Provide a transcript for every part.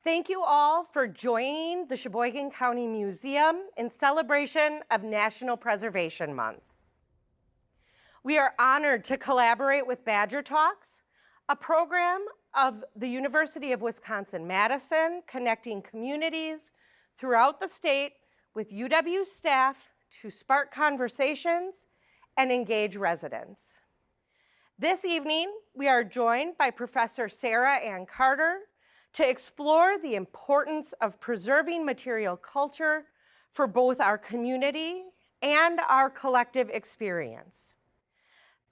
Thank you all for joining the Sheboygan County Museum in celebration of National Preservation Month. We are honored to collaborate with Badger Talks, a program of the University of Wisconsin-Madison connecting communities throughout the state with UW staff to spark conversations and engage residents. This evening, we are joined by Professor Sarah Ann Carter to explore the importance of preserving material culture for both our community and our collective experience.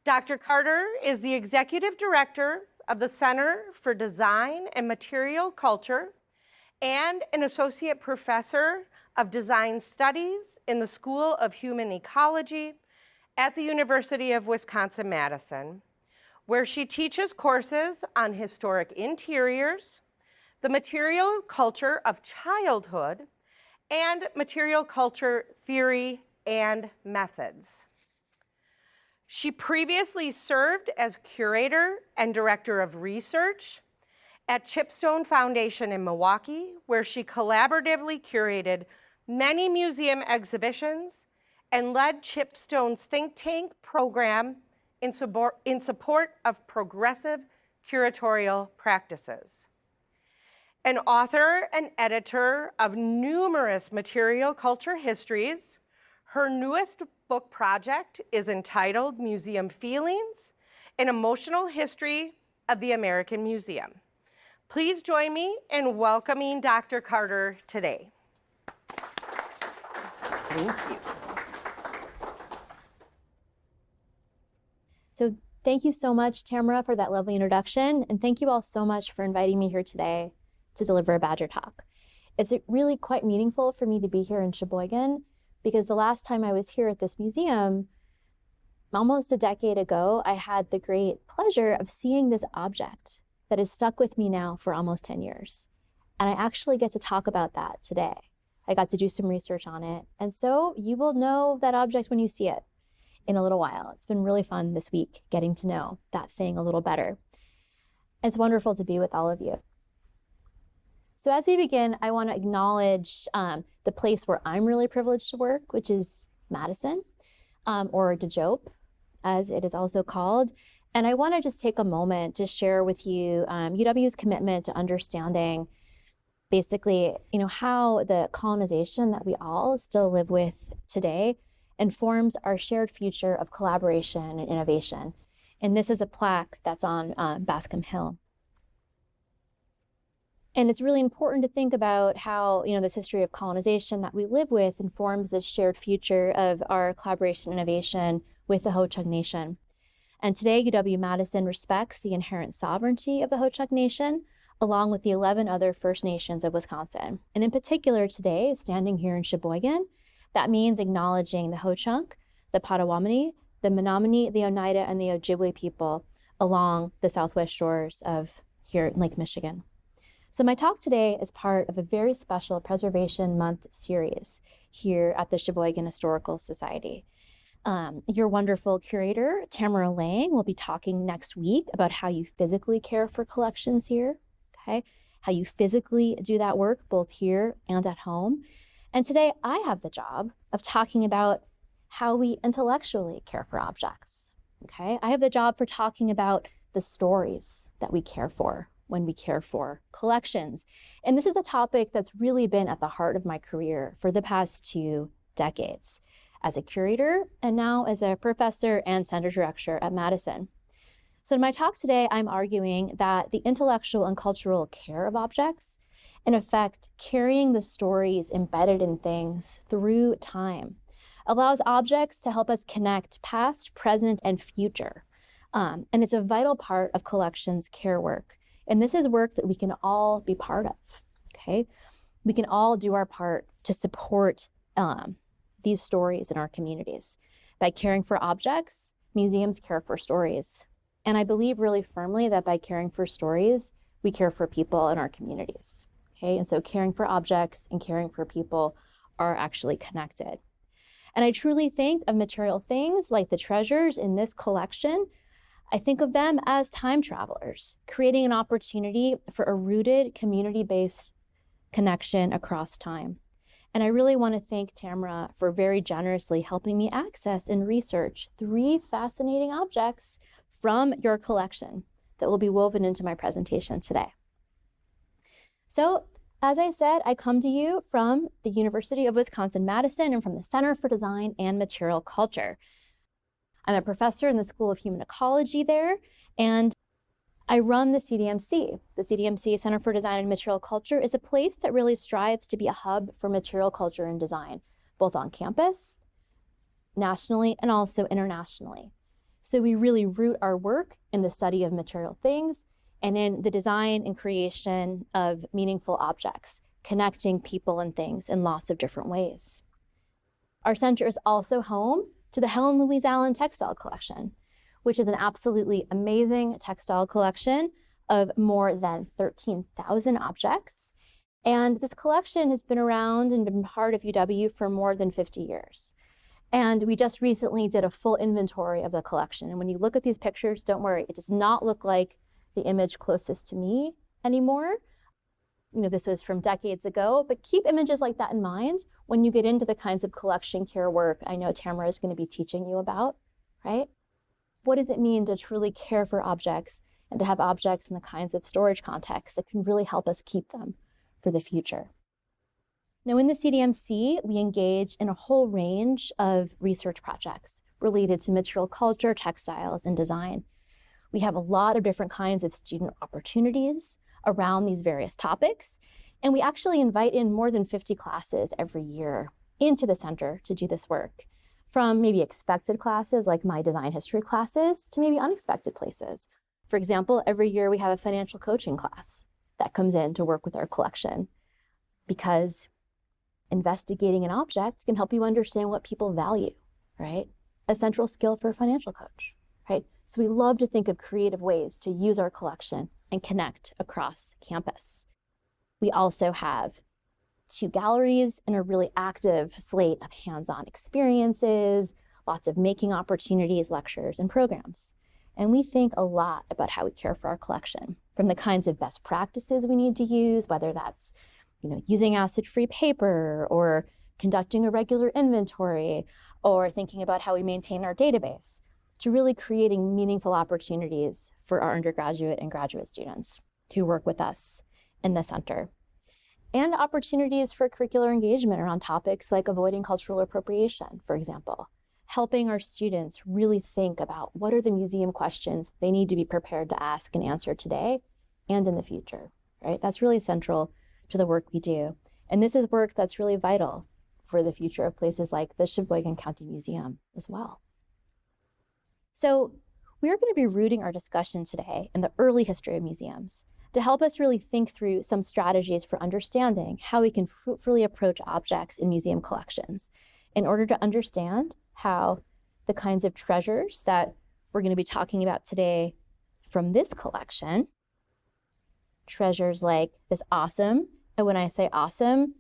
Dr. Carter is the Executive Director of the Center for Design and Material Culture and an Associate Professor of Design Studies in the School of Human Ecology at the University of Wisconsin-Madison, where she teaches courses on historic interiors, the material culture of childhood, and material culture theory and methods. She previously served as curator and director of research at Chipstone Foundation in Milwaukee, where she collaboratively curated many museum exhibitions and led Chipstone's think tank program in support of progressive curatorial practices. An author and editor of numerous material culture histories, her newest book project is entitled Museum Feelings, an Emotional History of the American Museum. Please join me in welcoming Dr. Carter today. Thank you. So thank you so much, Tamara, for that lovely introduction. And thank you all so much for inviting me here today to deliver a Badger Talk. It's really quite meaningful for me to be here in Sheboygan because the last time I was here at this museum, almost a decade ago, I had the great pleasure of seeing this object that has stuck with me now for almost 10 years. And I actually get to talk about that today. I got to do some research on it. And so you will know that object when you see it in a little while. It's been really fun this week getting to know that thing a little better. It's wonderful to be with all of you. So as we begin, I want to acknowledge the place where I'm really privileged to work, which is Madison, or DeJope, as it is also called. And I want to just take a moment to share with you UW's commitment to understanding basically, how the colonization that we all still live with today informs our shared future of collaboration and innovation. And this is a plaque that's on Bascom Hill. And it's really important to think about how, this history of colonization that we live with informs this shared future of our collaboration and innovation with the Ho-Chunk Nation. And today, UW-Madison respects the inherent sovereignty of the Ho-Chunk Nation, along with the 11 other First Nations of Wisconsin. And in particular today, standing here in Sheboygan, that means acknowledging the Ho-Chunk, the Potawatomi, the Menominee, the Oneida, and the Ojibwe people along the southwest shores of here in Lake Michigan. So my talk today is part of a very special Preservation Month series here at the Sheboygan Historical Society. Your wonderful curator, Tamara Lang, will be talking next week about how you physically care for collections here, okay? How you physically do that work both here and at home. And today I have the job of talking about how we intellectually care for objects, okay? I have the job for talking about the stories that we care for when we care for collections. And this is a topic that's really been at the heart of my career for the past 2 decades as a curator and now as a professor and center director at Madison. So in my talk today, I'm arguing that the intellectual and cultural care of objects, in effect, carrying the stories embedded in things through time, allows objects to help us connect past, present, and future. And it's a vital part of collections care work. And this is work that we can all be part of, okay? We can all do our part to support these stories in our communities. By caring for objects, museums care for stories. And I believe really firmly that by caring for stories, we care for people in our communities, okay? And so caring for objects and caring for people are actually connected. And I truly think of material things like the treasures in this collection. I think of them as time travelers, creating an opportunity for a rooted, community-based connection across time. And I really want to thank Tamara for very generously helping me access and research 3 fascinating objects from your collection that will be woven into my presentation today. So, as I said, I come to you from the University of Wisconsin-Madison and from the Center for Design and Material Culture. I'm a professor in the School of Human Ecology there, and I run the CDMC. The CDMC, Center for Design and Material Culture, is a place that really strives to be a hub for material culture and design, both on campus, nationally, and also internationally. So we really root our work in the study of material things and in the design and creation of meaningful objects, connecting people and things in lots of different ways. Our center is also home to the Helen Louise Allen Textile Collection, which is an absolutely amazing textile collection of more than 13,000 objects. And this collection has been around and been part of UW for more than 50 years. And we just recently did a full inventory of the collection. And when you look at these pictures, don't worry, it does not look like the image closest to me anymore. You know, this was from decades ago, but keep images like that in mind when you get into the kinds of collection care work I know Tamara is going to be teaching you about, right? What does it mean to truly care for objects and to have objects in the kinds of storage contexts that can really help us keep them for the future? Now, in the CDMC, we engage in a whole range of research projects related to material culture, textiles, and design. We have a lot of different kinds of student opportunities around these various topics, and we actually invite in more than 50 classes every year into the center to do this work, from maybe expected classes like my design history classes to maybe unexpected places. For example, every year we have a financial coaching class that comes in to work with our collection, because investigating an object can help you understand what people value, right? A central skill for a financial coach, right? So we love to think of creative ways to use our collection and connect across campus. We also have 2 galleries and a really active slate of hands-on experiences, lots of making opportunities, lectures, and programs. And we think a lot about how we care for our collection, from the kinds of best practices we need to use, whether that's using acid-free paper or conducting a regular inventory or thinking about how we maintain our database, to really creating meaningful opportunities for our undergraduate and graduate students who work with us in the center. And opportunities for curricular engagement around topics like avoiding cultural appropriation, for example, helping our students really think about what are the museum questions they need to be prepared to ask and answer today and in the future, right? That's really central to the work we do. And this is work that's really vital for the future of places like the Sheboygan County Museum as well. So we're going to be rooting our discussion today in the early history of museums to help us really think through some strategies for understanding how we can fruitfully approach objects in museum collections in order to understand how the kinds of treasures that we're going to be talking about today from this collection, treasures like this awesome, and when I say awesome,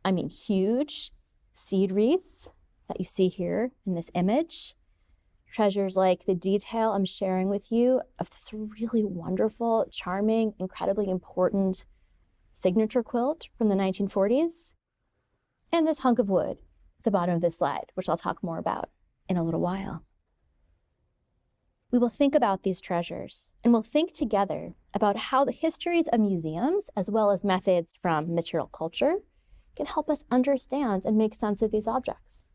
I mean huge, seed wreath that you see here in this image, treasures like the detail I'm sharing with you of this really wonderful, charming, incredibly important signature quilt from the 1940s, and this hunk of wood at the bottom of this slide, which I'll talk more about in a little while. We will think about these treasures, and we'll think together about how the histories of museums, as well as methods from material culture, can help us understand and make sense of these objects,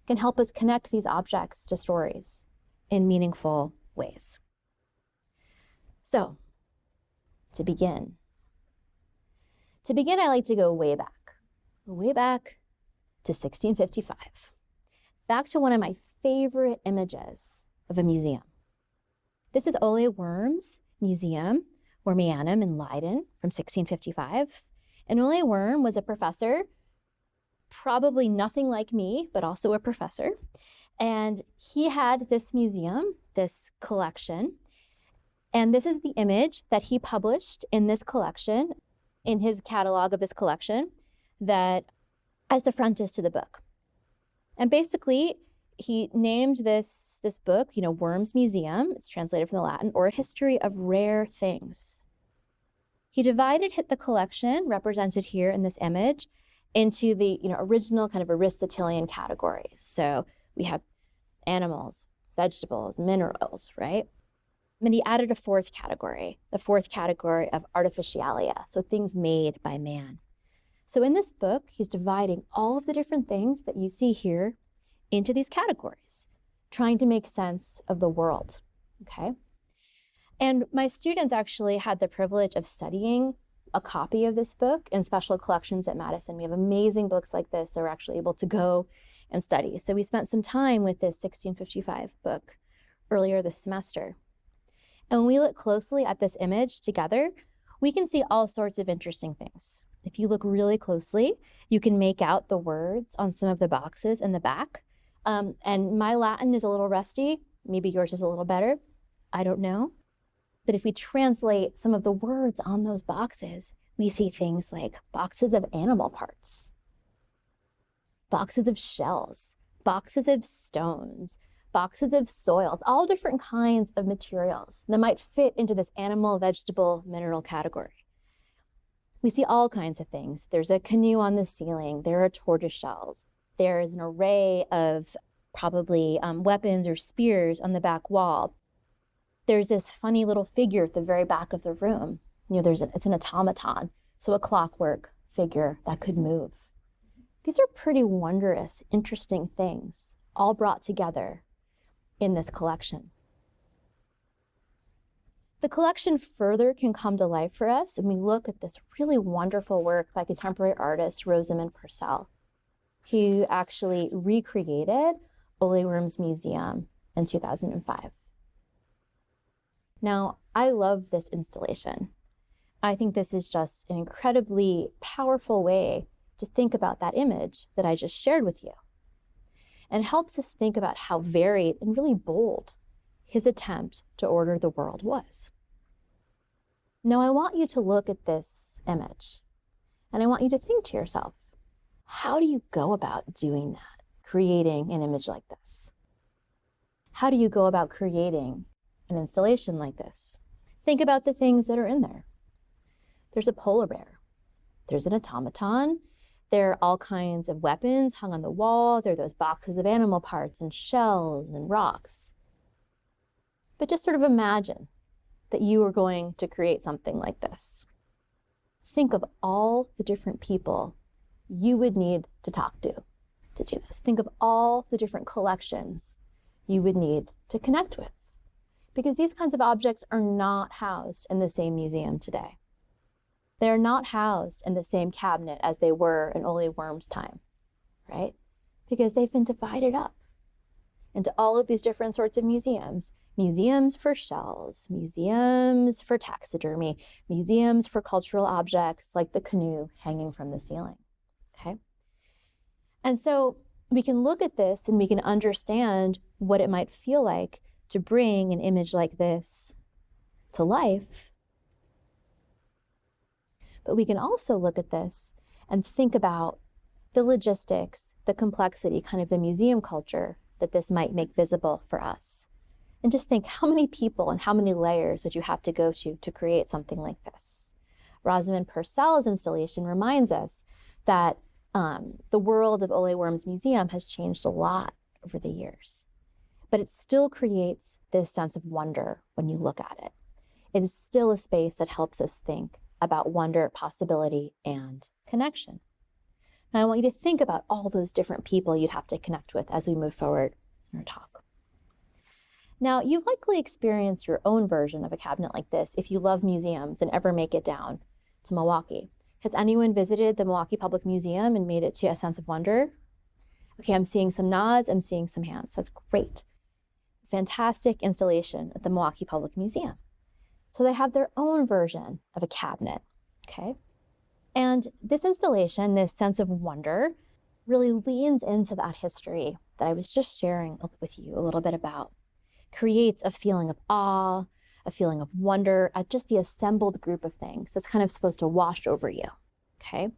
can help us connect these objects to stories in meaningful ways. So, to begin, I like to go way back to 1655, back to one of my favorite images of a museum. This is Ole Worm's museum, Wormianum in Leiden from 1655. And Ole Worm was a professor, probably nothing like me, but also a professor. And he had this museum, this collection. And this is the image that he published in this collection, in his catalog of this collection, that as the frontis to the book. And basically, he named this book, Worm's Museum, it's translated from the Latin, or A History of Rare Things. He divided the collection, represented here in this image, into the original kind of Aristotelian categories. So we have animals, vegetables, minerals, right? And he added a fourth category, the fourth category of artificialia, so things made by man. So in this book, he's dividing all of the different things that you see here into these categories, trying to make sense of the world, okay? And my students actually had the privilege of studying a copy of this book in special collections at Madison. We have amazing books like this that we're actually able to go and study. So we spent some time with this 1655 book earlier this semester. And when we look closely at this image together, we can see all sorts of interesting things. If you look really closely, you can make out the words on some of the boxes in the back. And my Latin is a little rusty. Maybe yours is a little better. I don't know. But if we translate some of the words on those boxes, we see things like boxes of animal parts, boxes of shells, boxes of stones, boxes of soil, all different kinds of materials that might fit into this animal, vegetable, mineral category. We see all kinds of things. There's a canoe on the ceiling. There are tortoise shells. There's an array of probably weapons or spears on the back wall. There's this funny little figure at the very back of the room. It's an automaton, so a clockwork figure that could move. These are pretty wondrous, interesting things, all brought together in this collection. The collection further can come to life for us when we look at this really wonderful work by contemporary artist Rosamund Purcell, who actually recreated Ole Worm's Museum in 2005. Now, I love this installation. I think this is just an incredibly powerful way to think about that image that I just shared with you, and helps us think about how varied and really bold his attempt to order the world was. Now, I want you to look at this image, and I want you to think to yourself, how do you go about doing that, creating an image like this? How do you go about creating an installation like this? Think about the things that are in there. There's a polar bear. There's an automaton. There are all kinds of weapons hung on the wall. There are those boxes of animal parts and shells and rocks. But just sort of imagine that you are going to create something like this. Think of all the different people you would need to talk to do this. Think of all the different collections you would need to connect with, because these kinds of objects are not housed in the same museum today. They're not housed in the same cabinet as they were in Ole Worm's time, right? Because they've been divided up into all of these different sorts of museums. Museums for shells, museums for taxidermy, museums for cultural objects like the canoe hanging from the ceiling, okay? And so we can look at this and we can understand what it might feel like to bring an image like this to life. But we can also look at this and think about the logistics, the complexity, kind of the museum culture that this might make visible for us. And just think, how many people and how many layers would you have to go to create something like this? Rosamund Purcell's installation reminds us that the world of Ole Worm's Museum has changed a lot over the years, but it still creates this sense of wonder when you look at it. It is still a space that helps us think about wonder, possibility, and connection. Now, I want you to think about all those different people you'd have to connect with as we move forward in our talk. Now, you've likely experienced your own version of a cabinet like this if you love museums and ever make it down to Milwaukee. Has anyone visited the Milwaukee Public Museum and made it to a sense of wonder? Okay, I'm seeing some nods, I'm seeing some hands. That's great. Fantastic installation at the Milwaukee Public Museum. So they have their own version of a cabinet, okay? And this installation, this sense of wonder, really leans into that history that I was just sharing with you a little bit about. Creates a feeling of awe, a feeling of wonder at just the assembled group of things that's kind of supposed to wash over you, okay?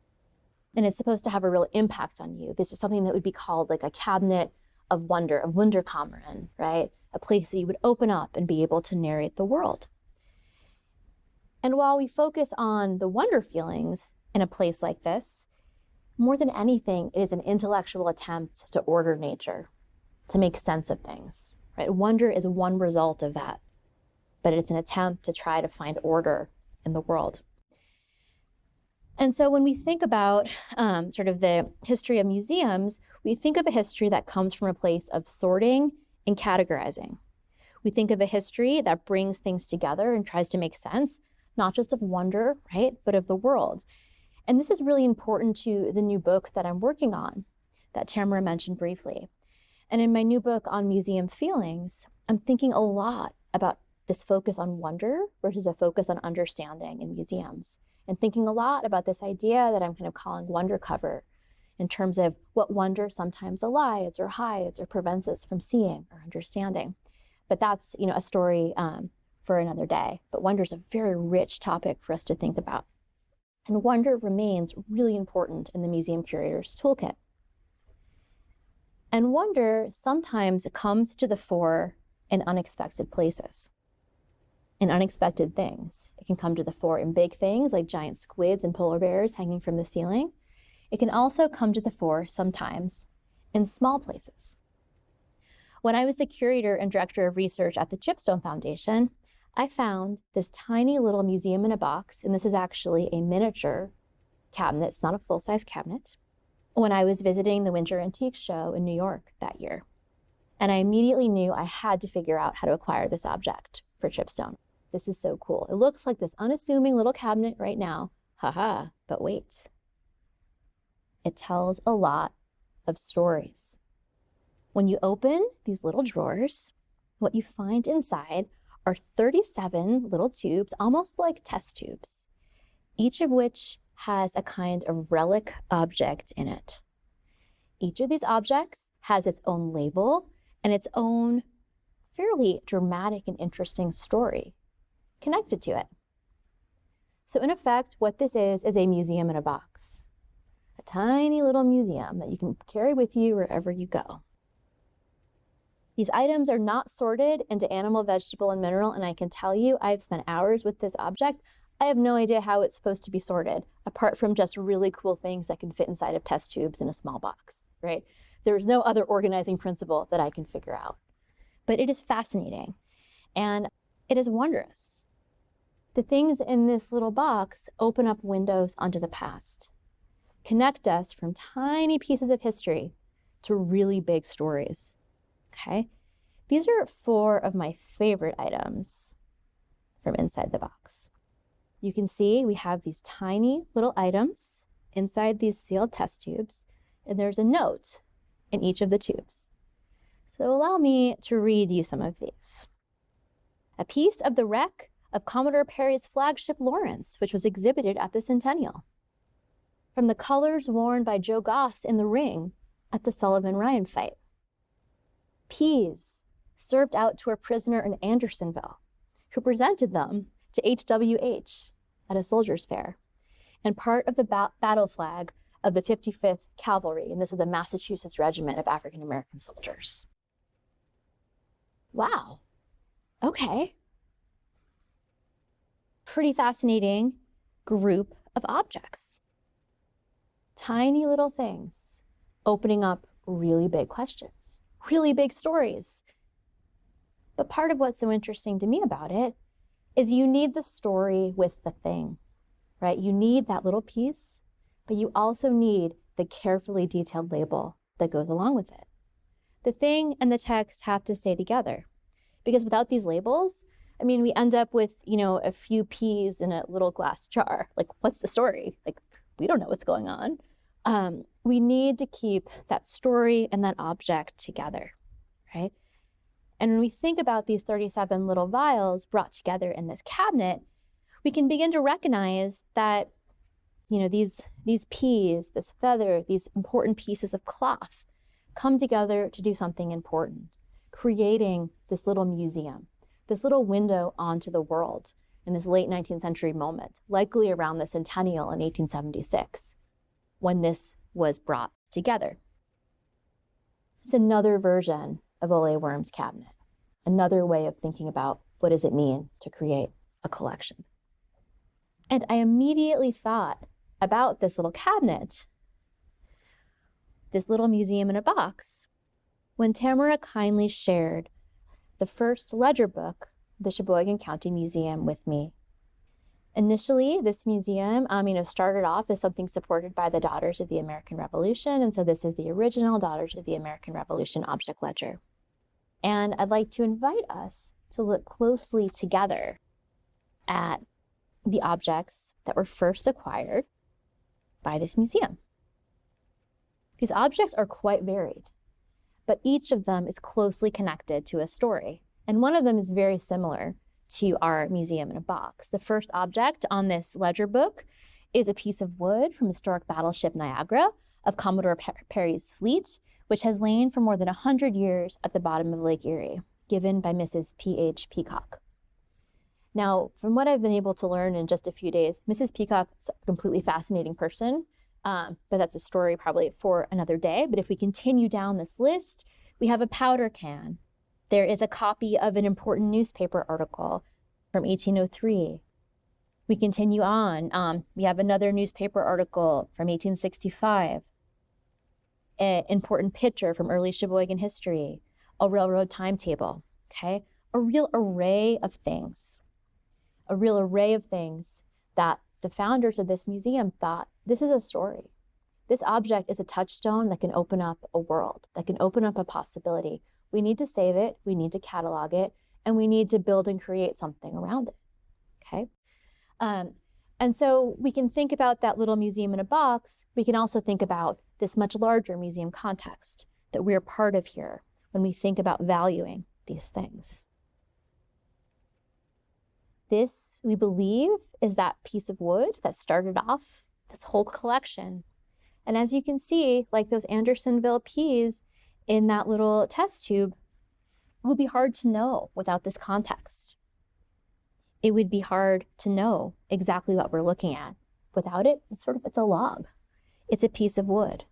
And it's supposed to have a real impact on you. This is something that would be called like a cabinet of wonder, a Wunderkammern, right? A place that you would open up and be able to narrate the world. And while we focus on the wonder feelings in a place like this, more than anything, it is an intellectual attempt to order nature, to make sense of things, right? Wonder is one result of that, but it's an attempt to try to find order in the world. And so when we think about sort of the history of museums, we think of a history that comes from a place of sorting and categorizing. We think of a history that brings things together and tries to make sense, not just of wonder, right, but of the world. And this is really important to the new book that I'm working on, that Tamara mentioned briefly. And in my new book on museum feelings, I'm thinking a lot about this focus on wonder versus a focus on understanding in museums, and thinking a lot about this idea that I'm kind of calling wonder cover, in terms of what wonder sometimes elides or hides or prevents us from seeing or understanding. But that's, a story for another day. But wonder is a very rich topic for us to think about. And wonder remains really important in the museum curator's toolkit. And wonder sometimes comes to the fore in unexpected places, in unexpected things. It can come to the fore in big things like giant squids and polar bears hanging from the ceiling. It can also come to the fore sometimes in small places. When I was the curator and director of research at the Chipstone Foundation, I found this tiny little museum in a box, and this is actually a miniature cabinet. It's not a full-size cabinet, when I was visiting the Winter Antique Show in New York that year. And I immediately knew I had to figure out how to acquire this object for Chipstone. This is so cool. It looks like this unassuming little cabinet right now. Haha, but wait. It tells a lot of stories. When you open these little drawers, what you find inside are 37 little tubes, almost like test tubes, each of which has a kind of relic object in it. Each of these objects has its own label and its own fairly dramatic and interesting story connected to it. So in effect, what this is a museum in a box, a tiny little museum that you can carry with you wherever you go. These items are not sorted into animal, vegetable, and mineral, and I can tell you, I've spent hours with this object. I have no idea how it's supposed to be sorted, apart from just really cool things that can fit inside of test tubes in a small box, right? There's no other organizing principle that I can figure out. But it is fascinating, and it is wondrous. The things in this little box open up windows onto the past, connect us from tiny pieces of history to really big stories. Okay, these are 4 of my favorite items from inside the box. You can see we have these tiny little items inside these sealed test tubes, and there's a note in each of the tubes. So allow me to read you some of these. A piece of the wreck of Commodore Perry's flagship Lawrence, which was exhibited at the Centennial. From the colors worn by Joe Goss in the ring at the Sullivan-Ryan fight. Peas served out to a prisoner in Andersonville, who presented them to HWH at a soldier's fair, and part of the battle flag of the 55th Cavalry, and this was a Massachusetts regiment of African-American soldiers. Wow, okay. Pretty fascinating group of objects. Tiny little things opening up really big questions, really big stories. But part of what's so interesting to me about it is you need the story with the thing, right? You need that little piece, but you also need the carefully detailed label that goes along with it. The thing and the text have to stay together, because without these labels, we end up with, a few peas in a little glass jar. Like, what's the story? Like, we don't know what's going on. We need to keep that story and that object together, right? And when we think about these 37 little vials brought together in this cabinet, we can begin to recognize that, these peas, this feather, these important pieces of cloth come together to do something important, creating this little museum, this little window onto the world in this late 19th century moment, likely around the centennial in 1876, when this was brought together. It's another version of Ole Worm's cabinet, another way of thinking about what does it mean to create a collection. And I immediately thought about this little cabinet, this little museum in a box, when Tamara kindly shared the first ledger book, the Sheboygan County Museum, with me. Initially, this museum, started off as something supported by the Daughters of the American Revolution. And so this is the original Daughters of the American Revolution object ledger. And I'd like to invite us to look closely together at the objects that were first acquired by this museum. These objects are quite varied, but each of them is closely connected to a story. And one of them is very similar to our museum in a box. The first object on this ledger book is a piece of wood from historic battleship Niagara of Commodore Perry's fleet, which has lain for more than 100 years at the bottom of Lake Erie, given by Mrs. P.H. Peacock. Now, from what I've been able to learn in just a few days, Mrs. Peacock is a completely fascinating person, but that's a story probably for another day. But if we continue down this list, we have a powder can. There is a copy of an important newspaper article from 1803. We continue on. We have another newspaper article from 1865, an important picture from early Sheboygan history, a railroad timetable, okay? A real array of things that the founders of this museum thought, this is a story. This object is a touchstone that can open up a world, that can open up a possibility. We need to save it, we need to catalog it, and we need to build and create something around it, okay? And so we can think about that little museum in a box. We can also think about this much larger museum context that we're part of here when we think about valuing these things. This, we believe, is that piece of wood that started off this whole collection. And as you can see, like those Andersonville peas in that little test tube, it would be hard to know without this context. It would be hard to know exactly what we're looking at. Without it, it's a log. It's a piece of wood.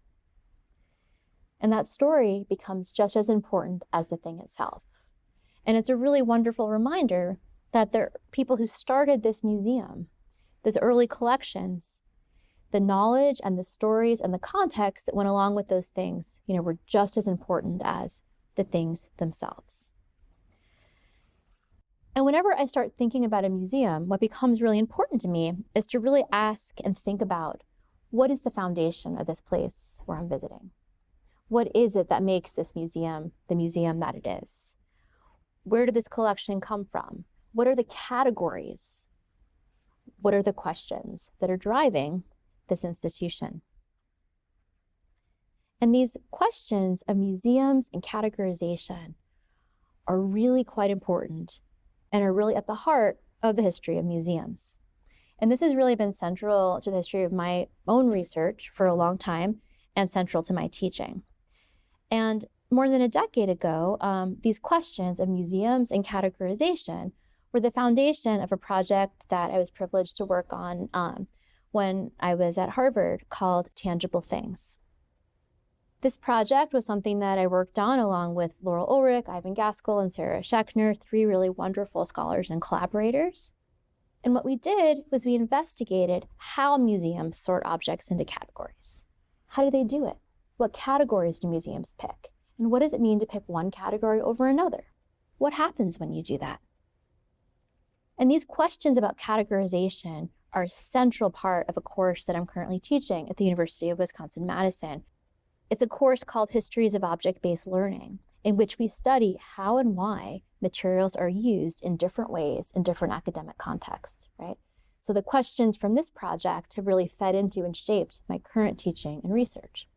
And that story becomes just as important as the thing itself. And it's a really wonderful reminder that the people who started this museum, those early collections, the knowledge and the stories and the context that went along with those things, were just as important as the things themselves. And whenever I start thinking about a museum, what becomes really important to me is to really ask and think about, what is the foundation of this place where I'm visiting? What is it that makes this museum the museum that it is? Where did this collection come from? What are the categories? What are the questions that are driving this institution? And these questions of museums and categorization are really quite important and are really at the heart of the history of museums. And this has really been central to the history of my own research for a long time and central to my teaching. And more than a decade ago, these questions of museums and categorization were the foundation of a project that I was privileged to work on when I was at Harvard called Tangible Things. This project was something that I worked on along with Laurel Ulrich, Ivan Gaskell, and Sarah Schechner, three really wonderful scholars and collaborators. And what we did was we investigated how museums sort objects into categories. How do they do it? What categories do museums pick? And what does it mean to pick one category over another? What happens when you do that? And these questions about categorization are a central part of a course that I'm currently teaching at the University of Wisconsin-Madison. It's a course called Histories of Object-Based Learning, in which we study how and why materials are used in different ways in different academic contexts, right? So the questions from this project have really fed into and shaped my current teaching and research.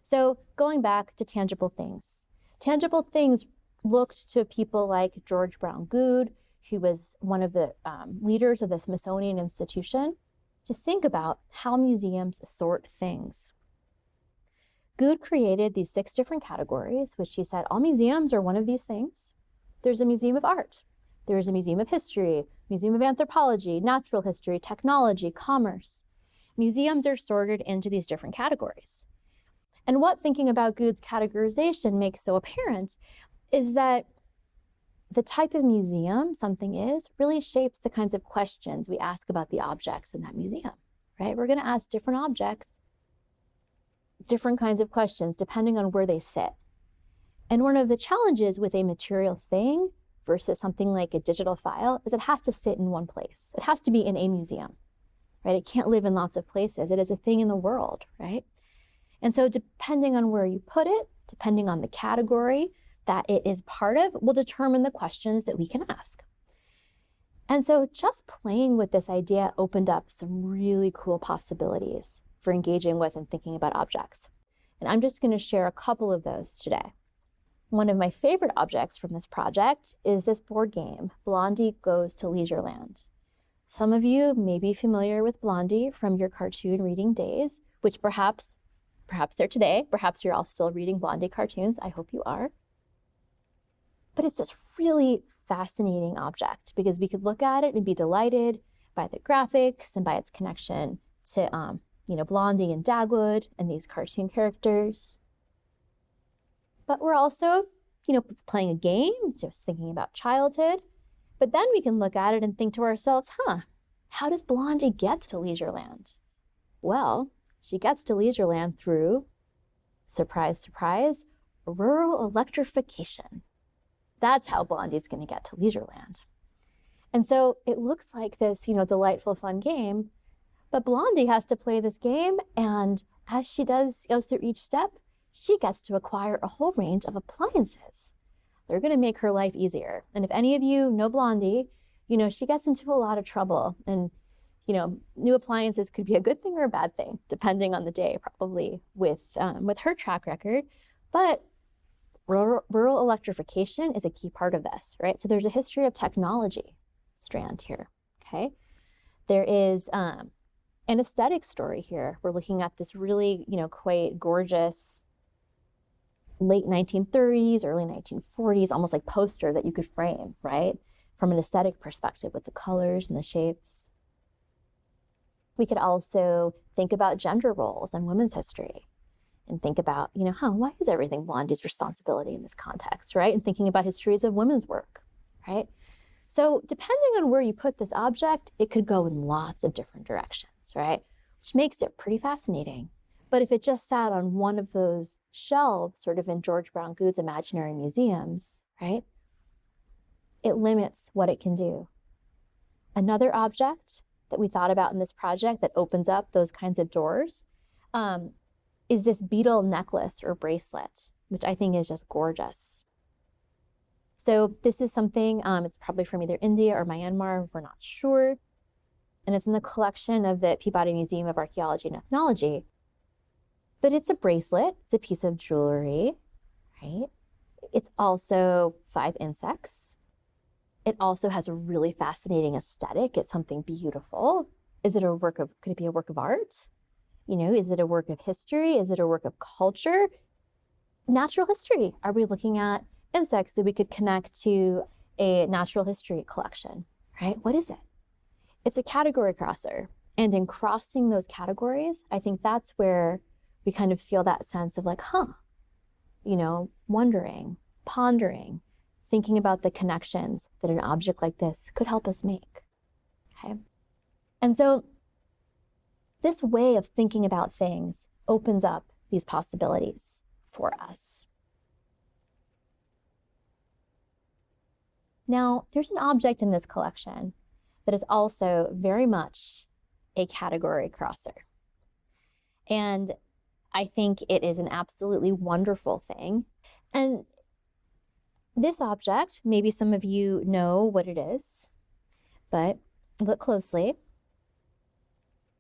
So going back to Tangible Things. Tangible Things looked to people like George Brown Goode, who was one of the leaders of the Smithsonian Institution, to think about how museums sort things. Goode created these 6 different categories, which he said all museums are one of these things. There's a museum of art. There's a museum of history, museum of anthropology, natural history, technology, commerce. Museums are sorted into these different categories. And what thinking about Goode's categorization makes so apparent is that the type of museum something is really shapes the kinds of questions we ask about the objects in that museum, right? We're going to ask different objects different kinds of questions depending on where they sit. And one of the challenges with a material thing versus something like a digital file is it has to sit in one place. It has to be in a museum, right? It can't live in lots of places. It is a thing in the world, right? And so depending on where you put it, depending on the category that it is part of, will determine the questions that we can ask. And so just playing with this idea opened up some really cool possibilities for engaging with and thinking about objects. And I'm just going to share a couple of those today. One of my favorite objects from this project is this board game, Blondie Goes to Leisureland. Some of you may be familiar with Blondie from your cartoon reading days, which perhaps they're today. Perhaps you're all still reading Blondie cartoons. I hope you are. But it's this really fascinating object because we could look at it and be delighted by the graphics and by its connection to, Blondie and Dagwood and these cartoon characters. But we're also, playing a game, just thinking about childhood. But then we can look at it and think to ourselves, how does Blondie get to Leisureland? Well, she gets to Leisureland through, surprise, surprise, rural electrification. That's how Blondie's going to get to Leisureland. And so it looks like this, delightful, fun game, but Blondie has to play this game, and as she goes through each step, she gets to acquire a whole range of appliances. They're going to make her life easier. And if any of you know Blondie, she gets into a lot of trouble. And, new appliances could be a good thing or a bad thing, depending on the day, probably with her track record. But rural electrification is a key part of this, right? So there's a history of technology strand here, okay? There is an aesthetic story here. We're looking at this really, quite gorgeous late 1930s, early 1940s, almost like poster that you could frame, right? From an aesthetic perspective with the colors and the shapes. We could also think about gender roles and women's history and think about, why is everything Blondie's responsibility in this context, right? And thinking about histories of women's work, right? So depending on where you put this object, it could go in lots of different directions, right? Which makes it pretty fascinating. But if it just sat on one of those shelves, sort of in George Brown Goode's imaginary museums, right? It limits what it can do. Another object that we thought about in this project that opens up those kinds of doors is this beetle necklace or bracelet, which I think is just gorgeous. So this is something, it's probably from either India or Myanmar, we're not sure. And it's in the collection of the Peabody Museum of Archaeology and Ethnology. But it's a bracelet, it's a piece of jewelry, right? It's also 5 insects. It also has a really fascinating aesthetic. It's something beautiful. Could it be a work of art? Is it a work of history? Is it a work of culture? Natural history. Are we looking at insects that we could connect to a natural history collection, right? What is it? It's a category crosser. And in crossing those categories, I think that's where we kind of feel that sense of like, wondering, pondering, thinking about the connections that an object like this could help us make, okay? And so this way of thinking about things opens up these possibilities for us. Now, there's an object in this collection that is also very much a category crosser. And I think it is an absolutely wonderful thing. And this object, maybe some of you know what it is, but look closely.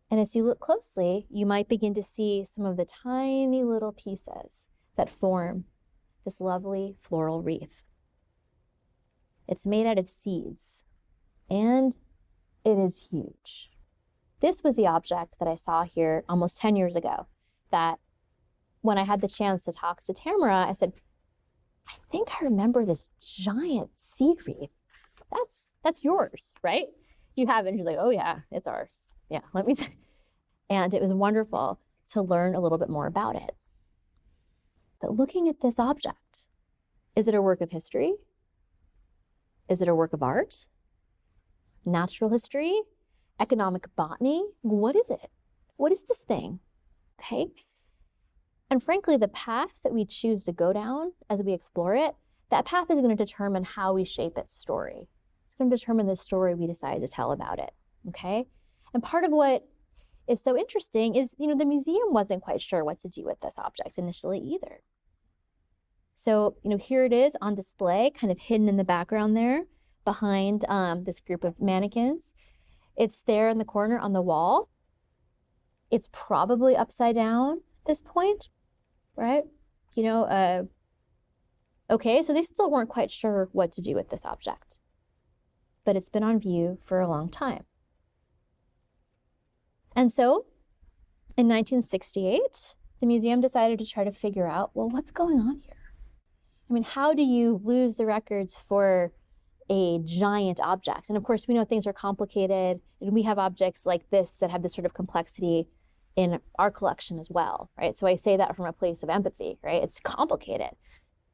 And as you look closely, you might begin to see some of the tiny little pieces that form this lovely floral wreath. It's made out of seeds, and it is huge. This was the object that I saw here almost 10 years ago, that when I had the chance to talk to Tamara, I said, I think I remember this giant seed wreath. That's yours, right? You have it. And she's like, oh yeah, it's ours. Yeah, let me see. And it was wonderful to learn a little bit more about it. But looking at this object, is it a work of history? Is it a work of art? Natural history? Economic botany? What is it? What is this thing? Okay. And frankly, the path that we choose to go down as we explore it, that path is going to determine how we shape its story. It's going to determine the story we decide to tell about it. Okay. And part of what is so interesting is, the museum wasn't quite sure what to do with this object initially either. So, here it is on display, kind of hidden in the background there behind this group of mannequins. It's there in the corner on the wall. It's probably upside down at this point, right? Okay, so they still weren't quite sure what to do with this object, but it's been on view for a long time. And so in 1968, the museum decided to try to figure out, well, what's going on here? I mean, how do you lose the records for a giant object? And of course, we know things are complicated, and we have objects like this that have this sort of complexity in our collection as well, right? So I say that from a place of empathy, right? It's complicated.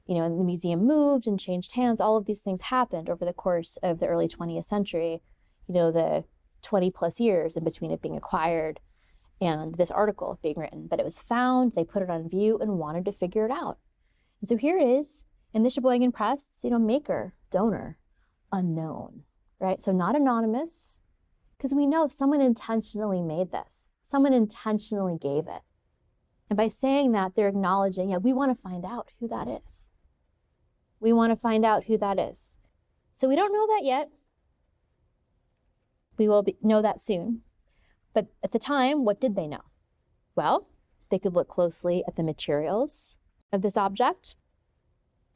And the museum moved and changed hands. All of these things happened over the course of the early 20th century, the 20 plus years in between it being acquired and this article being written. But it was found, they put it on view and wanted to figure it out. And so here it is in the Sheboygan Press, maker, donor, unknown, right? So not anonymous, because we know someone intentionally made this. Someone intentionally gave it. And by saying that, they're acknowledging, we want to find out who that is. We want to find out who that is. So we don't know that yet. We will know that soon. But at the time, what did they know? Well, they could look closely at the materials of this object.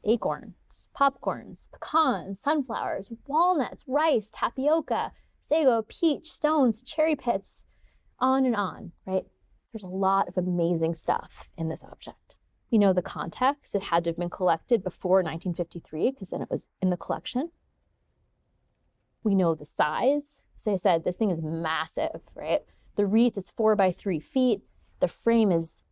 Acorns, popcorns, pecans, sunflowers, walnuts, rice, tapioca, sago, peach, stones, cherry pits, on and on, right? There's a lot of amazing stuff in this object. We know the context. It had to have been collected before 1953 because then it was in the collection. We know the size. So I said, this thing is massive, right? The wreath is 4 by 3 feet. The frame is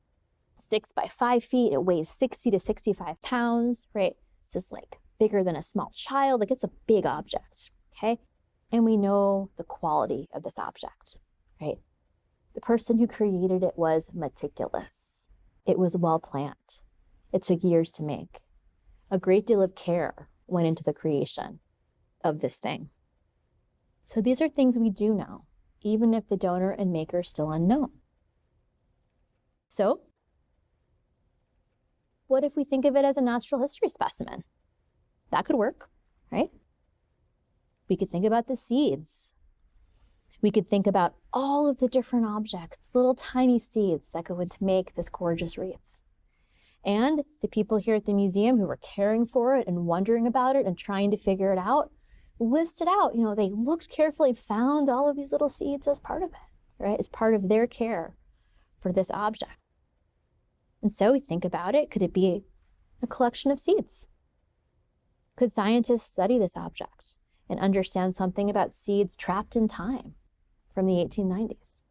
6 by 5 feet. It weighs 60 to 65 pounds, right? This is like bigger than a small child. Like, it's a big object, okay? And we know the quality of this object, right? The person who created it was meticulous. It was well planned. It took years to make. A great deal of care went into the creation of this thing. So these are things we do know, even if the donor and maker are still unknown. So what if we think of it as a natural history specimen? That could work, right? We could think about the seeds. We could think about all of the different objects, little tiny seeds that go in to make this gorgeous wreath. And the people here at the museum who were caring for it and wondering about it and trying to figure it out, listed out, they looked carefully and found all of these little seeds as part of it, right? As part of their care for this object. And so we think about it, could it be a collection of seeds? Could scientists study this object and understand something about seeds trapped in time from the 1890s?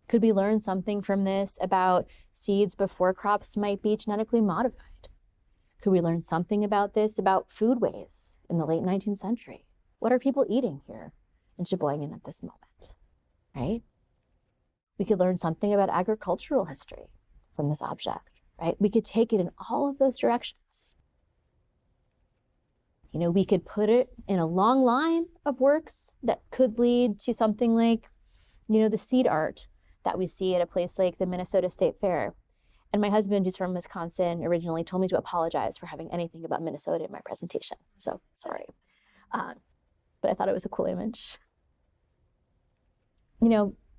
Could we learn something from this about seeds before crops might be genetically modified? Could we learn something about this about foodways in the late 19th century? What are people eating here in Sheboygan at this moment, right? We could learn something about agricultural history from this object, right? We could take it in all of those directions. We could put it in a long line of works that could lead to something like, the seed art that we see at a place like the Minnesota State Fair. And my husband, who's from Wisconsin, originally told me to apologize for having anything about Minnesota in my presentation. So sorry. But I thought it was a cool image.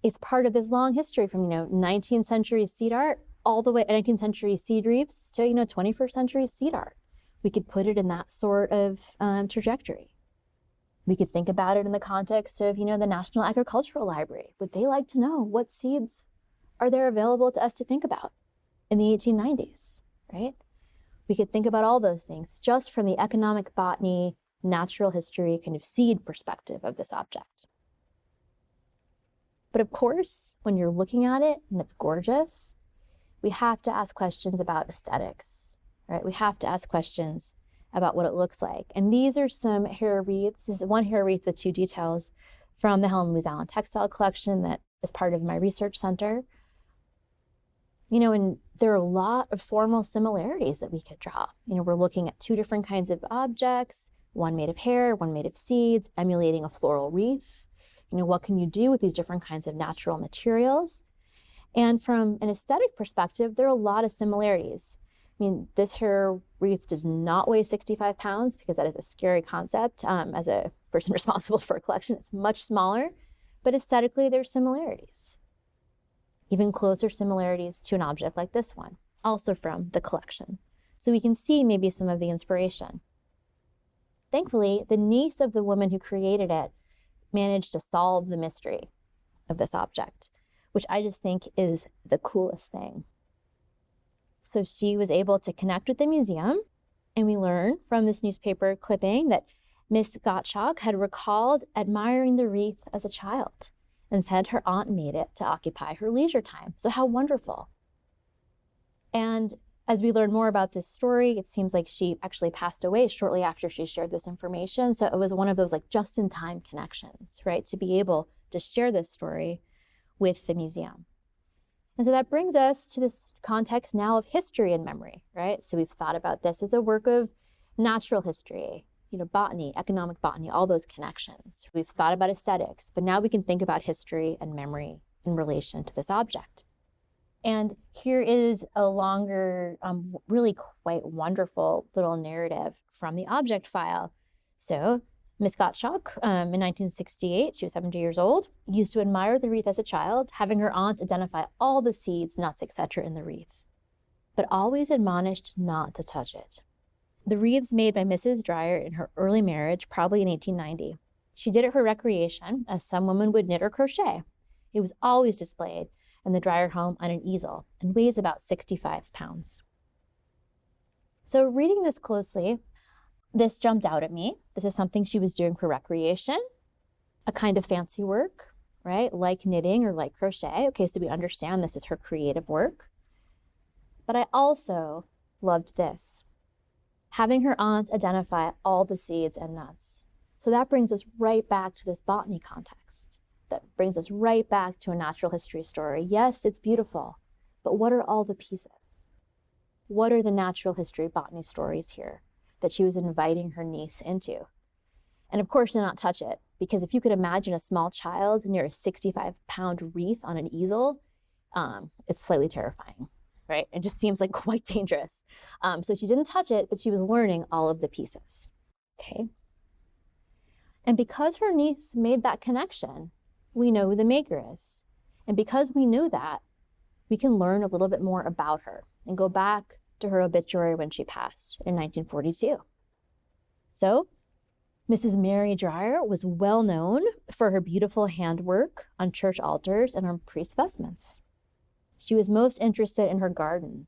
It's part of this long history from, 19th century seed art all the way 19th century seed wreaths to, 21st century seed art. We could put it in that sort of trajectory. We could think about it in the context of, the National Agricultural Library. Would they like to know what seeds are there available to us to think about in the 1890s, right? We could think about all those things just from the economic botany, natural history, kind of seed perspective of this object. But of course, when you're looking at it and it's gorgeous, we have to ask questions about aesthetics, right? We have to ask questions about what it looks like. And these are some hair wreaths. This is one hair wreath with 2 details from the Helen Louise Allen textile collection that is part of my research center. And there are a lot of formal similarities that we could draw. We're looking at 2 different kinds of objects, one made of hair, one made of seeds, emulating a floral wreath. What can you do with these different kinds of natural materials? And from an aesthetic perspective, there are a lot of similarities. This hair wreath does not weigh 65 pounds because that is a scary concept. As a person responsible for a collection, it's much smaller, but aesthetically, there's similarities. Even closer similarities to an object like this one, also from the collection. So we can see maybe some of the inspiration. Thankfully, the niece of the woman who created it managed to solve the mystery of this object, which I just think is the coolest thing. So she was able to connect with the museum, and we learn from this newspaper clipping that Miss Gottschalk had recalled admiring the wreath as a child and said her aunt made it to occupy her leisure time. So how wonderful. And as we learn more about this story, it seems like she actually passed away shortly after she shared this information. So it was one of those just-in-time connections, right? To be able to share this story with the museum. And so that brings us to this context now of history and memory, right? So we've thought about this as a work of natural history, botany, economic botany, all those connections. We've thought about aesthetics, but now we can think about history and memory in relation to this object. And here is a longer, really quite wonderful little narrative from the object file. So Miss Gottschalk, in 1968, she was 70 years old, used to admire the wreath as a child, having her aunt identify all the seeds, nuts, etc. in the wreath, but always admonished not to touch it. The wreaths made by Mrs. Dreyer in her early marriage, probably in 1890. She did it for recreation, as some women would knit or crochet. It was always displayed in the Dreyer home on an easel and weighs about 65 pounds. So reading this closely, this jumped out at me. This is something she was doing for recreation, a kind of fancy work, right? Like knitting or like crochet. Okay, so we understand this is her creative work. But I also loved this, having her aunt identify all the seeds and nuts. So that brings us right back to this botany context. That brings us right back to a natural history story. Yes, it's beautiful, but what are all the pieces? What are the natural history botany stories here that she was inviting her niece into? And of course, to not touch it, because if you could imagine a small child near a 65-pound wreath on an easel, it's slightly terrifying, right? It just seems like quite dangerous. So she didn't touch it, but she was learning all of the pieces, okay? And because her niece made that connection, we know who the maker is. And because we know that, we can learn a little bit more about her and go back to her obituary when she passed in 1942. So, Mrs. Mary Dreyer was well known for her beautiful handwork on church altars and on priest vestments. She was most interested in her garden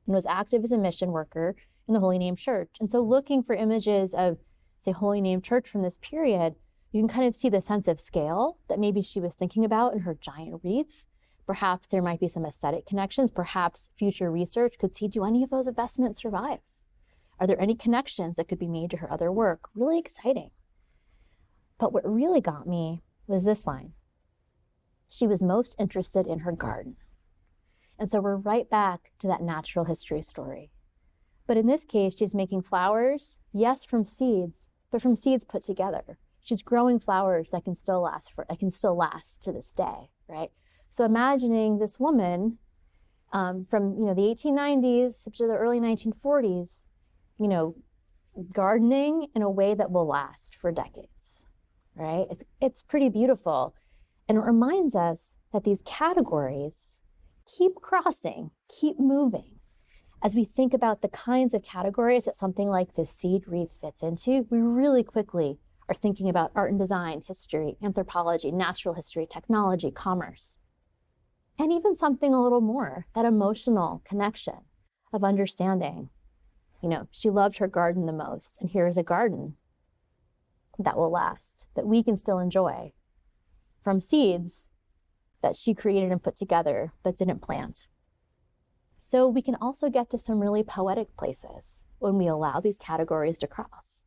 and was active as a mission worker in the Holy Name Church. And so looking for images of, say, Holy Name Church from this period, you can kind of see the sense of scale that maybe she was thinking about in her giant wreath. Perhaps there might be some aesthetic connections. Perhaps future research could see, do any of those vestments survive? Are there any connections that could be made to her other work? Really exciting. But what really got me was this line. She was most interested in her garden. And so we're right back to that natural history story. But in this case, she's making flowers, yes, from seeds, but from seeds put together. She's growing flowers that can still last to this day, right? So imagining this woman from the 1890s to the early 1940s, gardening in a way that will last for decades, right? It's pretty beautiful. And it reminds us that these categories keep crossing, keep moving. As we think about the kinds of categories that something like this seed wreath fits into, we really quickly are thinking about art and design, history, anthropology, natural history, technology, commerce, and even something a little more, that emotional connection of understanding. She loved her garden the most, and here is a garden that will last, that we can still enjoy from seeds that she created and put together but didn't plant. So we can also get to some really poetic places when we allow these categories to cross,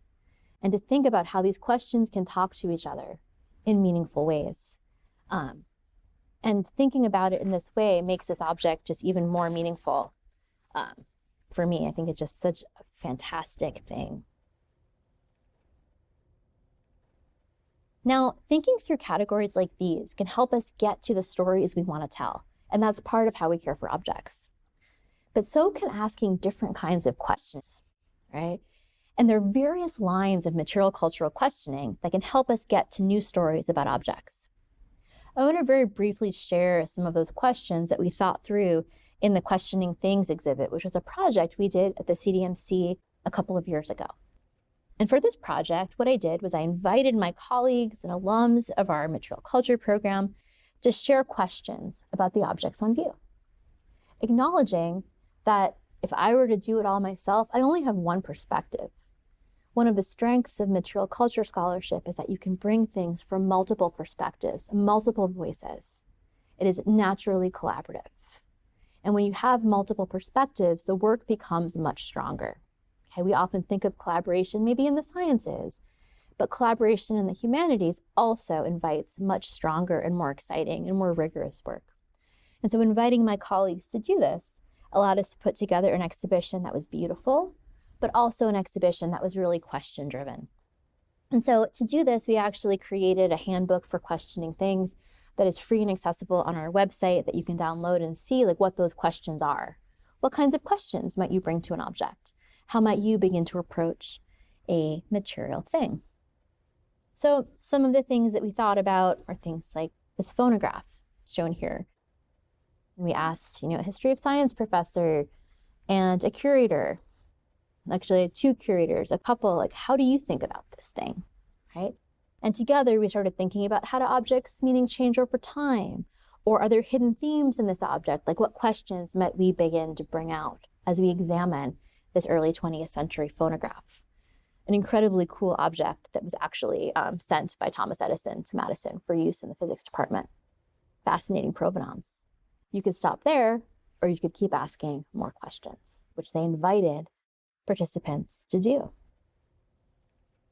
and to think about how these questions can talk to each other in meaningful ways. And thinking about it in this way makes this object just even more meaningful. For me, I think it's just such a fantastic thing. Now, thinking through categories like these can help us get to the stories we want to tell, and that's part of how we care for objects. But so can asking different kinds of questions, right? And there are various lines of material cultural questioning that can help us get to new stories about objects. I want to very briefly share some of those questions that we thought through in the Questioning Things exhibit, which was a project we did at the CDMC a couple of years ago. And for this project, what I did was I invited my colleagues and alums of our material culture program to share questions about the objects on view, acknowledging that if I were to do it all myself, I only have one perspective. One of the strengths of material culture scholarship is that you can bring things from multiple perspectives, multiple voices. It is naturally collaborative. And when you have multiple perspectives, the work becomes much stronger. Okay, we often think of collaboration maybe in the sciences, but collaboration in the humanities also invites much stronger and more exciting and more rigorous work. And so inviting my colleagues to do this allowed us to put together an exhibition that was beautiful, but also an exhibition that was really question-driven. And so to do this, we actually created a handbook for questioning things that is free and accessible on our website that you can download and see like what those questions are. What kinds of questions might you bring to an object? How might you begin to approach a material thing? So some of the things that we thought about are things like this phonograph shown here. And we asked, a history of science professor and a curator, actually two curators, a couple, like, how do you think about this thing, right? And together we started thinking about how do objects' meaning change over time? Or are there hidden themes in this object? Like what questions might we begin to bring out as we examine this early 20th century phonograph? An incredibly cool object that was actually sent by Thomas Edison to Madison for use in the physics department. Fascinating provenance. You could stop there, or you could keep asking more questions, which they invited participants to do.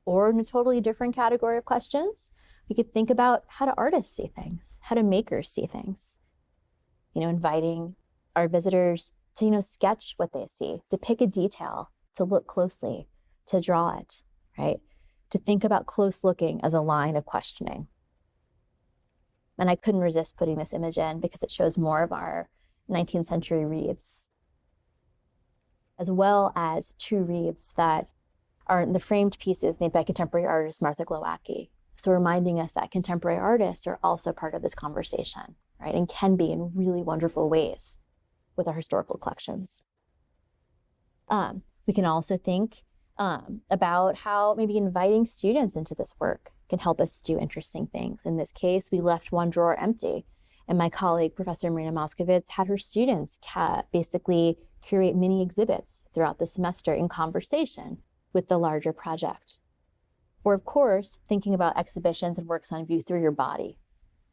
Or in a totally different category of questions, we could think about how do artists see things? How do makers see things? Inviting our visitors to, sketch what they see, to pick a detail, to look closely, to draw it, right? To think about close looking as a line of questioning. And I couldn't resist putting this image in because it shows more of our 19th century wreaths, as well as two wreaths that are the framed pieces made by contemporary artist Martha Glowacki. So reminding us that contemporary artists are also part of this conversation, right? And can be in really wonderful ways with our historical collections. We can also think about how maybe inviting students into this work can help us do interesting things. In this case, we left one drawer empty, and my colleague, Professor Marina Moskowitz, had her students basically curate mini exhibits throughout the semester in conversation with the larger project. Or of course, thinking about exhibitions and works on view through your body,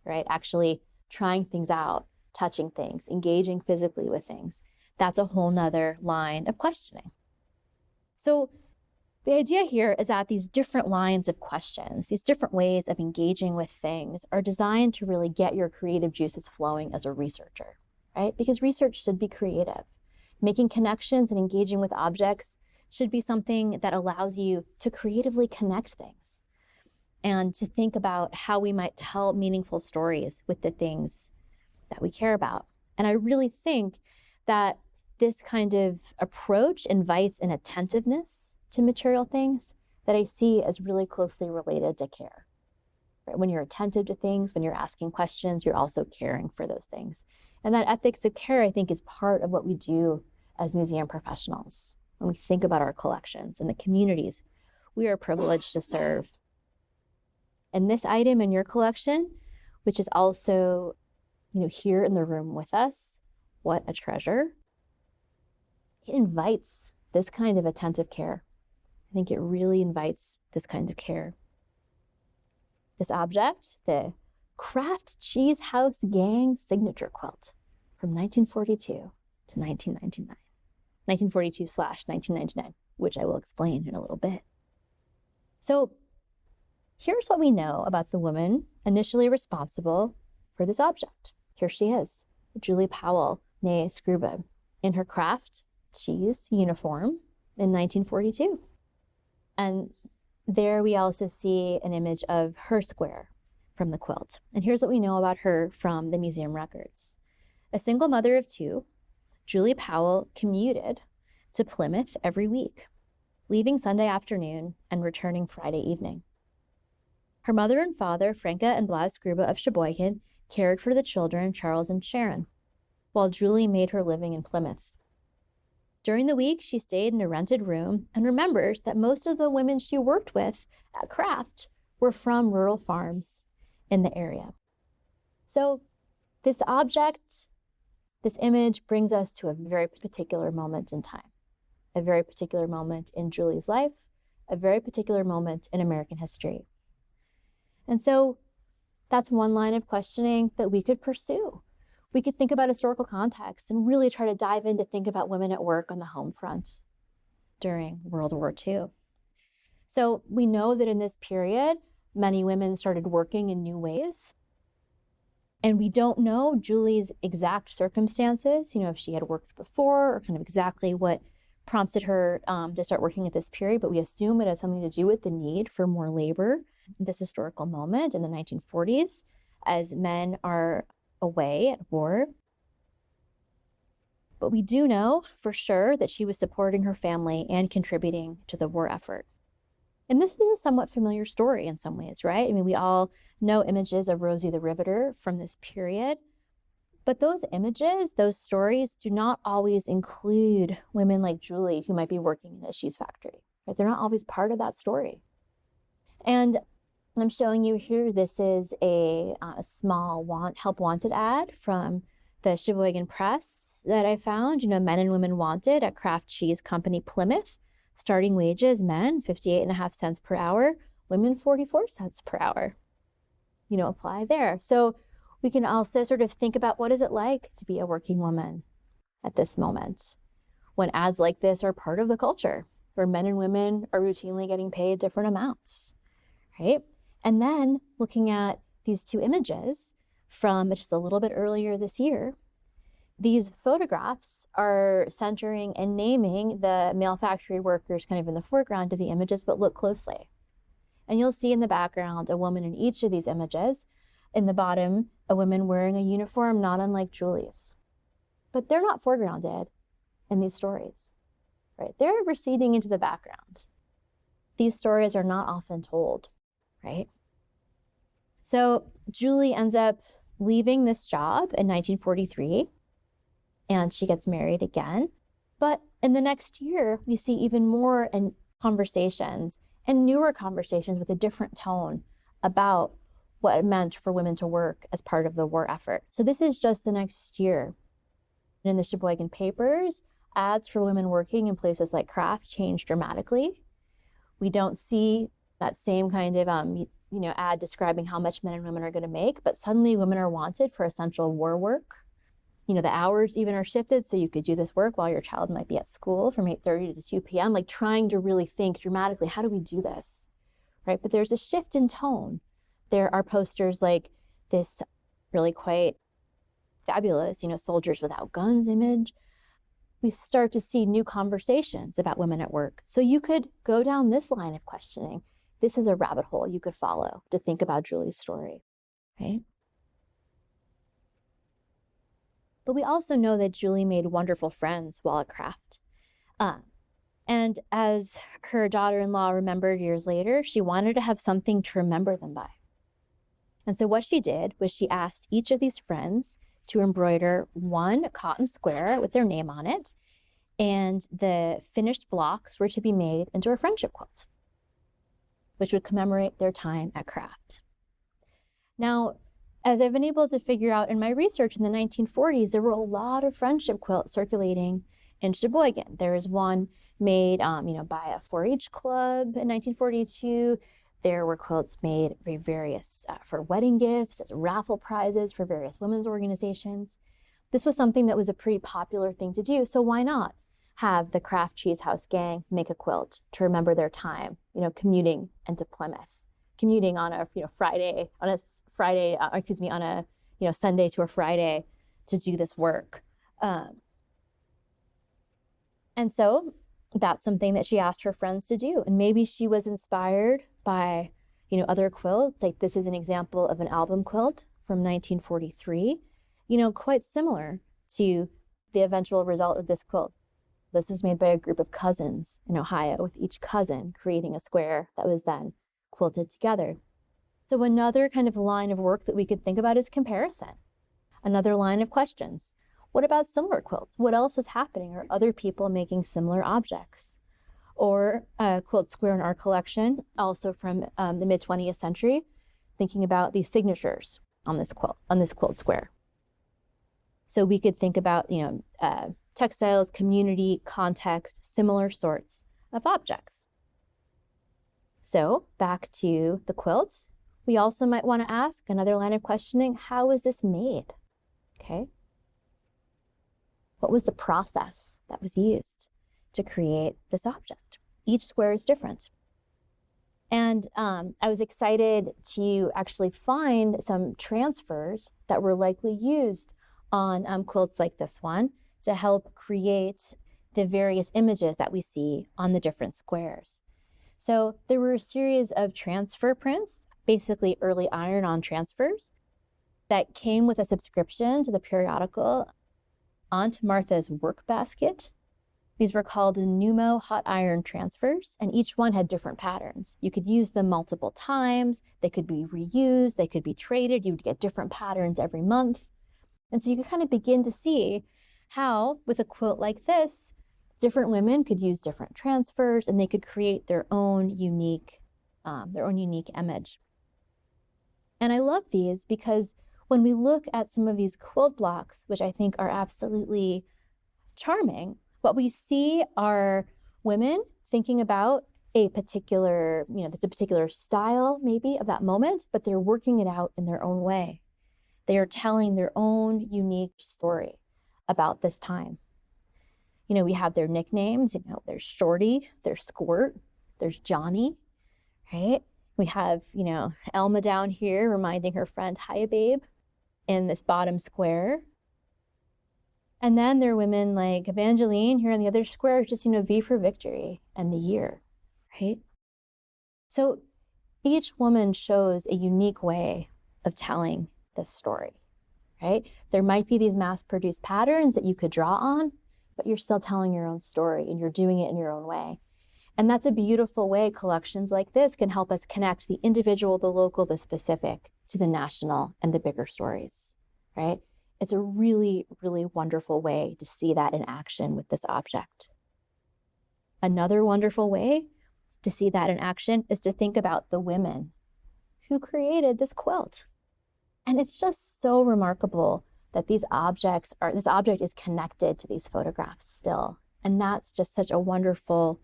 right? Actually trying things out, touching things, engaging physically with things. That's a whole nother line of questioning. So the idea here is that these different lines of questions, these different ways of engaging with things are designed to really get your creative juices flowing as a researcher, right? Because research should be creative. Making connections and engaging with objects should be something that allows you to creatively connect things and to think about how we might tell meaningful stories with the things that we care about. And I really think that this kind of approach invites an attentiveness to material things that I see as really closely related to care. Right? When you're attentive to things, when you're asking questions, you're also caring for those things. And that ethics of care, I think, is part of what we do as museum professionals when we think about our collections and the communities we are privileged to serve. And this item in your collection, which is also, here in the room with us, what a treasure. It invites this kind of attentive care. I think it really invites this kind of care. This object, the Kraft Cheese House Gang signature quilt from 1942. to 1999, 1942/1999, which I will explain in a little bit. So here's what we know about the woman initially responsible for this object. Here she is, Julie Powell, née Scrooba, in her Kraft cheese uniform in 1942. And there we also see an image of her square from the quilt. And here's what we know about her from the museum records. A single mother of two, Julie Powell commuted to Plymouth every week, leaving Sunday afternoon and returning Friday evening. Her mother and father, Franca and Blas Scrooba of Sheboygan, cared for the children, Charles and Sharon, while Julie made her living in Plymouth. During the week, she stayed in a rented room and remembers that most of the women she worked with at Kraft were from rural farms in the area. So this object, this image brings us to a very particular moment in time, a very particular moment in Julie's life, a very particular moment in American history. And so that's one line of questioning that we could pursue. We could think about historical context and really try to dive in to think about women at work on the home front during World War II. So we know that in this period, many women started working in new ways. And we don't know Julie's exact circumstances, if she had worked before or kind of exactly what prompted her to start working at this period, but we assume it has something to do with the need for more labor in this historical moment in the 1940s as men are away at war. But we do know for sure that she was supporting her family and contributing to the war effort. And this is a somewhat familiar story in some ways, right? I mean, we all know images of Rosie the Riveter from this period, but those images, those stories do not always include women like Julie who might be working in a cheese factory, right? They're not always part of that story. And I'm showing you here, this is a small help wanted ad from the Sheboygan Press that I found, men and women wanted at Kraft Cheese Company, Plymouth. Starting wages, men, 58.5 cents per hour, women, 44 cents per hour. Apply there. So we can also sort of think about what is it like to be a working woman at this moment when ads like this are part of the culture, where men and women are routinely getting paid different amounts, right? And then looking at these two images from just a little bit earlier this year, these photographs are centering and naming the male factory workers kind of in the foreground of the images, but look closely. And you'll see in the background a woman in each of these images. In the bottom, a woman wearing a uniform not unlike Julie's. But they're not foregrounded in these stories, right? They're receding into the background. These stories are not often told, right? So Julie ends up leaving this job in 1943, and she gets married again. But in the next year, we see even more conversations and newer conversations with a different tone about what it meant for women to work as part of the war effort. So this is just the next year. In the Sheboygan papers, ads for women working in places like Kraft changed dramatically. We don't see that same kind of ad describing how much men and women are going to make, but suddenly women are wanted for essential war work. The hours even are shifted, so you could do this work while your child might be at school from 8:30 to 2 p.m., like trying to really think dramatically, how do we do this, right? But there's a shift in tone. There are posters like this really quite fabulous, Soldiers Without Guns image. We start to see new conversations about women at work. So you could go down this line of questioning. This is a rabbit hole you could follow to think about Julie's story, right? But we also know that Julie made wonderful friends while at Kraft. And as her daughter-in-law remembered years later, she wanted to have something to remember them by. And so what she did was she asked each of these friends to embroider one cotton square with their name on it, and the finished blocks were to be made into a friendship quilt, which would commemorate their time at Kraft. Now, as I've been able to figure out in my research in the 1940s, there were a lot of friendship quilts circulating in Sheboygan. There was one made, by a 4-H club in 1942. There were quilts made for wedding gifts, as raffle prizes for various women's organizations. this was something that was a pretty popular thing to do. So why not have the Kraft Cheese House gang make a quilt to remember their time, commuting into Plymouth, commuting on a Friday, on a Friday, on a Sunday to a Friday to do this work. And so that's something that she asked her friends to do. And maybe she was inspired by, other quilts. Like this is an example of an album quilt from 1943, quite similar to the eventual result of this quilt. This was made by a group of cousins in Ohio, with each cousin creating a square that was then quilted together. So another kind of line of work that we could think about is comparison. Another line of questions. What about similar quilts? What else is happening? Are other people making similar objects? Or a quilt square in our collection, also from the mid-20th century, thinking about these signatures on this quilt square. So we could think about, textiles, community, context, similar sorts of objects. So back to the quilt, we also might want to ask another line of questioning, how was this made? Okay. What was the process that was used to create this object? Each square is different. And I was excited to actually find some transfers that were likely used on quilts like this one to help create the various images that we see on the different squares. So there were a series of transfer prints, basically early iron-on transfers, that came with a subscription to the periodical Aunt Martha's Work Basket. These were called Numo hot iron transfers, and each one had different patterns. You could use them multiple times, they could be reused, they could be traded, you would get different patterns every month. And so you could kind of begin to see how, with a quilt like this, different women could use different transfers and they could create their own unique image. And I love these because when we look at some of these quilt blocks, which I think are absolutely charming, what we see are women thinking about a particular, that's a particular style maybe of that moment, but they're working it out in their own way. They are telling their own unique story about this time. We have their nicknames, there's Shorty, there's Squirt, there's Johnny, right? We have, Elma down here reminding her friend, hiya babe, in this bottom square. And then there are women like Evangeline here on the other square, just, V for victory and the year, right? So each woman shows a unique way of telling this story, right? There might be these mass-produced patterns that you could draw on, but you're still telling your own story and you're doing it in your own way. And that's a beautiful way collections like this can help us connect the individual, the local, the specific to the national and the bigger stories, right? It's a really, really wonderful way to see that in action with this object. Another wonderful way to see that in action is to think about the women who created this quilt. And it's just so remarkable that this object is connected to these photographs still. And that's just such a wonderful,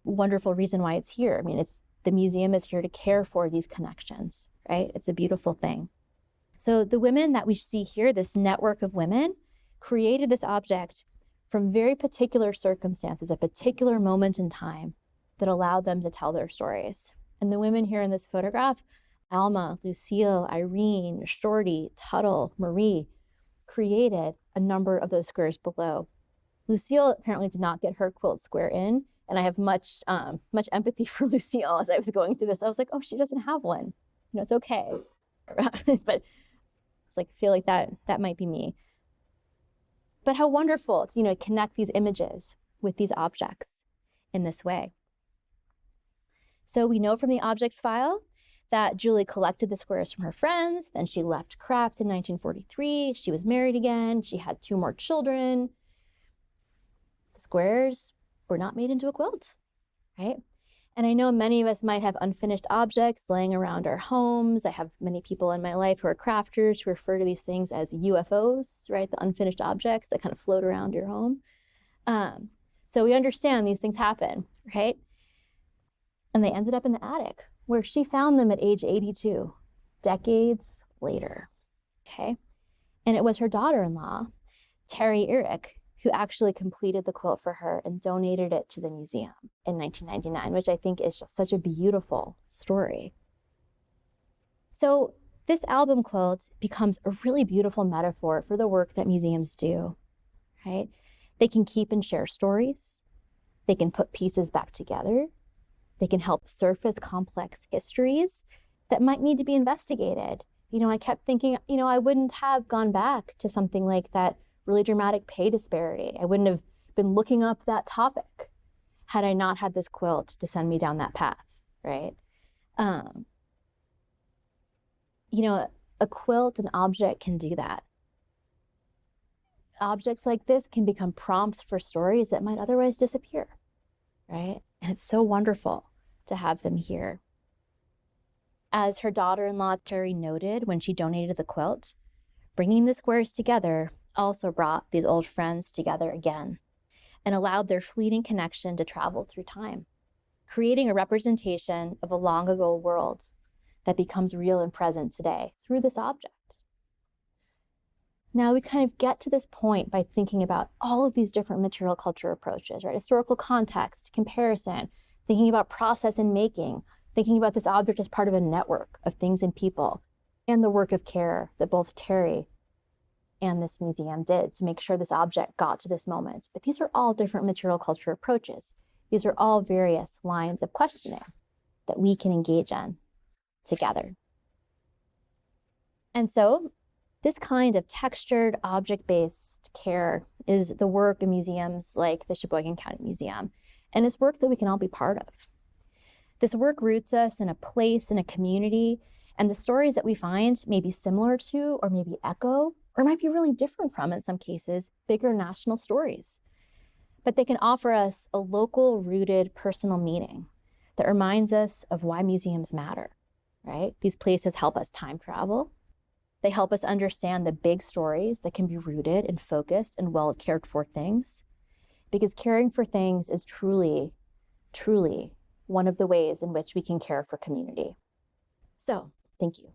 wonderful reason why it's here. I mean, the museum is here to care for these connections, right? It's a beautiful thing. So the women that we see here, this network of women, created this object from very particular circumstances, a particular moment in time that allowed them to tell their stories. And the women here in this photograph, Alma, Lucille, Irene, Shorty, Tuttle, Marie, created a number of those squares below. Lucille apparently did not get her quilt square in, and I have much empathy for Lucille as I was going through this. I was like, oh, she doesn't have one. It's okay. But I was like, I feel like that might be me. But how wonderful to connect these images with these objects in this way. So we know from the object file that Julie collected the squares from her friends, then she left Kraft in 1943, she was married again, she had 2 more children. The squares were not made into a quilt, right? And I know many of us might have unfinished objects laying around our homes. I have many people in my life who are crafters who refer to these things as UFOs, right? The unfinished objects that kind of float around your home. So we understand these things happen, right? And they ended up in the attic where she found them at age 82, decades later, okay? And it was her daughter-in-law Terry Eric, who actually completed the quilt for her and donated it to the museum in 1999, which I think is just such a beautiful story. So this album quilt becomes a really beautiful metaphor for the work that museums do, right? They can keep and share stories. They can put pieces back together. They can help surface complex histories that might need to be investigated. I kept thinking, I wouldn't have gone back to something like that really dramatic pay disparity. I wouldn't have been looking up that topic had I not had this quilt to send me down that path, right? A quilt, an object can do that. Objects like this can become prompts for stories that might otherwise disappear, right? And it's so wonderful to have them here. As her daughter-in-law, Terry, noted when she donated the quilt, bringing the squares together also brought these old friends together again and allowed their fleeting connection to travel through time, creating a representation of a long ago world that becomes real and present today through this object. Now we kind of get to this point by thinking about all of these different material culture approaches, right? Historical context, comparison, thinking about process and making, thinking about this object as part of a network of things and people, and the work of care that both Terry and this museum did to make sure this object got to this moment. But these are all different material culture approaches. These are all various lines of questioning that we can engage in together. And so this kind of textured, object-based care is the work of museums like the Sheboygan County Museum, and it's work that we can all be part of. This work roots us in a place, in a community, and the stories that we find may be similar to, or maybe echo, or might be really different from, in some cases, bigger national stories. But they can offer us a local, rooted, personal meaning that reminds us of why museums matter, right? These places help us time travel. They help us understand the big stories that can be rooted in focused and well cared for things, because caring for things is truly, truly one of the ways in which we can care for community. So, thank you.